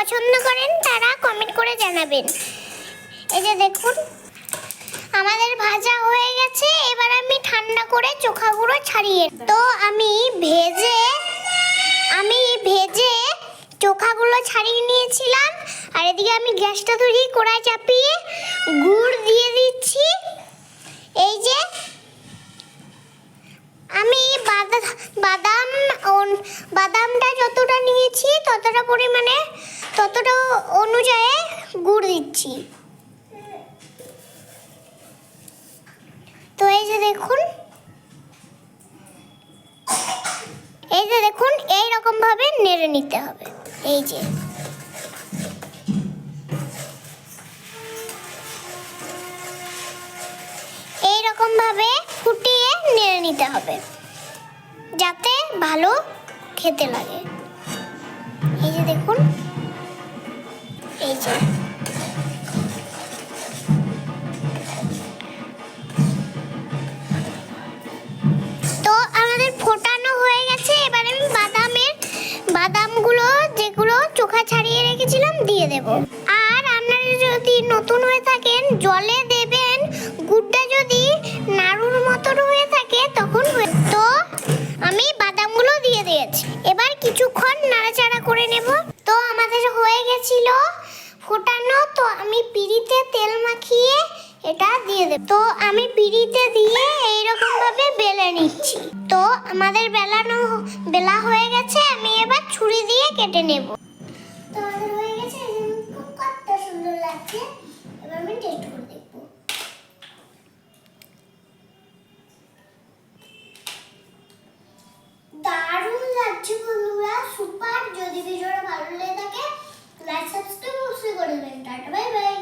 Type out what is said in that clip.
পছন্দ করেন তারা কমেন্ট করে জানাবেন। এই যে দেখুন আমাদের ভাজা হয়ে গেছে, এবার আমি ঠান্ডা করে চোখাগুলো ছাড়িয়ে, তো আমি ভেজে চোখাগুলো ছাড়িয়ে নিয়েছিলাম। আর এদিকে আমি গ্যাসটা ধরিয়ে কড়াই চাপিয়ে গুড় দিয়ে দিচ্ছি। এই যে আমি বাদামটা যতটা নিয়েছি ততটা পরিমাণে ততটা অনুযায়ী গুড় দিচ্ছি। তো এই যে দেখুন এই রকম ভাবে নেড়ে নিতে হবে। এই যে এই রকম ভাবে ফুটিয়ে নেড়ে নিতে হবে যাতে ভালো খেতে লাগে। এই যে দেখুন এই যে তো আমাদের ফোটানো হয়ে গেছে। এবার আমি বাদামগুলো যেগুলো চোখা ছাড়িয়ে রেখেছিলাম দিয়ে দেব। আর আপনারা যদি নতুন হয়ে থাকেন জলে দেবেন, গুড়টা যদি নাড়ুর মতন হয়ে থাকে তখন। তো আমি বাদামগুলো দিয়ে দিয়েছি, এবার কিছুক্ষণ নাড়াচাড়া করে নেব। তো আমাদের হয়ে গেছিল ফোটানো, তো আমি পিঁড়িতে তেল মাখিয়ে এটা দিয়ে দেব। তো আমি পিঁড়িতে দিয়ে এইরকম ভাবে বেলে নিচ্ছি। তো আমাদের বেলা হয়ে গেছে, আমি এবার ছুরি দিয়ে কেটে নেব। তো আমাদের হয়ে গেছে, কত সুন্দর লাগছে। এবার আমি টেস্ট করে দেখব। দারুণ লাগছে বন্ধুরা, সুপার। যদি ভিডিওটা ভালো লেগে থাকে লাইক সাবস্ক্রাইব অবশ্যই করে দেবেন। Tata bye bye.